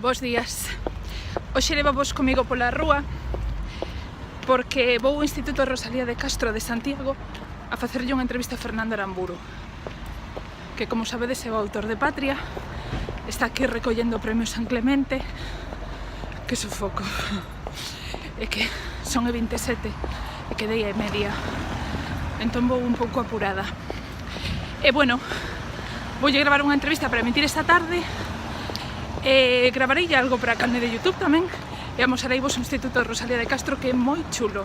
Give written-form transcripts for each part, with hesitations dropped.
Bos días. Hoxe levavos comigo pola rúa porque vou ao Instituto Rosalía de Castro de Santiago a facerlle unha entrevista a Fernando Aramburu, que, como sabedes, é o autor de Patria. Está aquí recollendo o premio San Clemente. Que sofoco. É que son e 27 e quedei a media, entón vou un pouco apurada. E bueno, voulle gravar unha entrevista para emitir esta tarde. Gravarei algo para a canle de YouTube tamén e amosarei vos o Instituto Rosalía de Castro, que é moi chulo.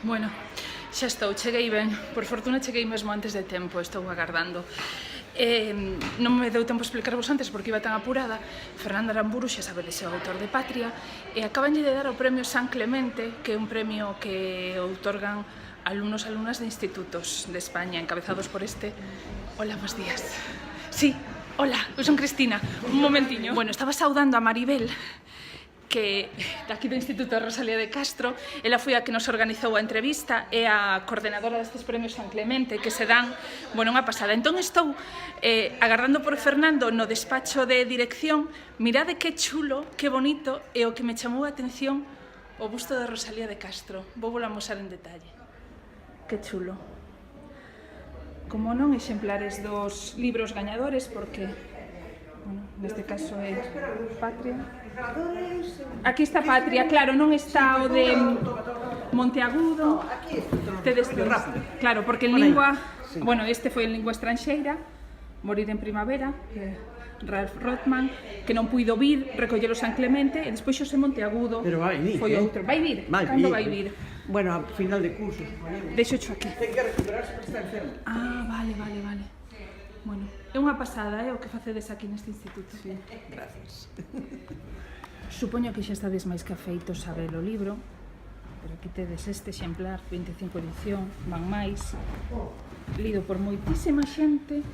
Bueno, xa estou, cheguei ben. Por fortuna cheguei mesmo antes de tempo, estou agardando. Non me deu tempo a explicarvos antes porque iba tan apurada. Fernando Aramburu, xa sabedes, é o autor de Patria, e acabanlle de dar o premio San Clemente, que é un premio que outorgan alumnos e alumnas de institutos de España, encabezados por este... Hola, bons días. Sí, hola, eu son Cristina. Un momentiño. Bueno, estaba saudando a Maribel, que daqui do Instituto Rosalía de Castro. Ela foi a que nos organizou a entrevista, é a coordenadora destes premios San Clemente, que se dan, bueno, unha pasada. Entón estou agardando por Fernando no despacho de dirección. Mirade que chulo, que bonito, e o que me chamou a atención, o busto de Rosalía de Castro. Vou volo amosar en detalle. Que chulo. Como non, exemplares dos libros gañadores, porque, bueno, neste caso é Patria. Aquí está Patria, claro, non está o de Monteagudo. Tedes dos. Claro, porque en lingua, bueno, este foi en lingua estranxeira, Morir en primavera, Ralph Rothman, que non puido vir, recoller o San Clemente, e despois Xosé Monteagudo foi outro. Vai vir? Cando vai vir? Bueno, a final de curso. Deixo aquí. Ten que recuperarse para estar enfermo. Ah, vale. Bueno, é unha pasada, o que facedes aquí neste instituto. Sí, gracias. Supoño que xa estades máis que afeitos a ver o libro, pero aquí tedes este exemplar, 25 edición, van máis, lido por moitísima xente.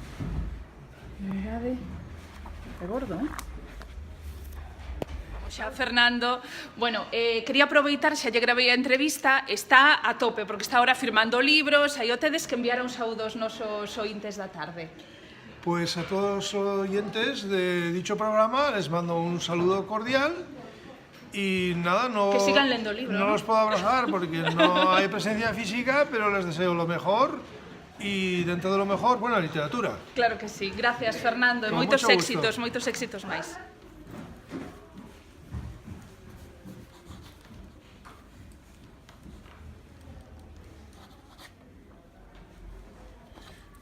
Mirade, é gordo, Xa, Fernando, bueno, quería aproveitar, xa lle gravei a entrevista, está a tope, porque está ahora firmando libros, aí o tedes que enviar un saúdo aos nosos ointes da tarde. Pues a todos los oyentes de dicho programa les mando un saludo cordial y nada, que sigan leyendo el libro, no los puedo abrazar porque no hay presencia física, pero les deseo lo mejor y dentro de lo mejor, buena literatura. Claro que sí, gracias Fernando, e Con moitos mucho éxitos máis.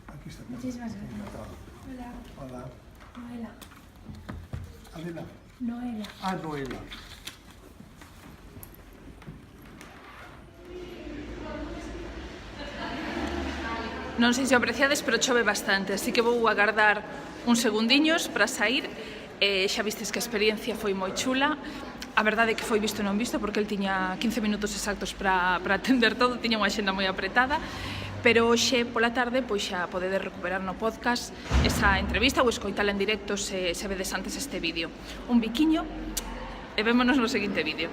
Aquí está. Muchísimas gracias. Hola. Hola. Noela. Adela. Noela. Ah, Noela. Non sei se o apreciades, pero chove bastante, así que vou agardar uns segundiños para sair. Xa vistes que a experiencia foi moi chula. A verdade é que foi visto e non visto, porque el tiña 15 minutos exactos para atender todo, tiña unha xenda moi apretada, pero hoxe pola tarde pois xa podedes recuperar no podcast esa entrevista ou escoitala en directo se vedes antes este vídeo. Un biquiño e vémonos no seguinte vídeo.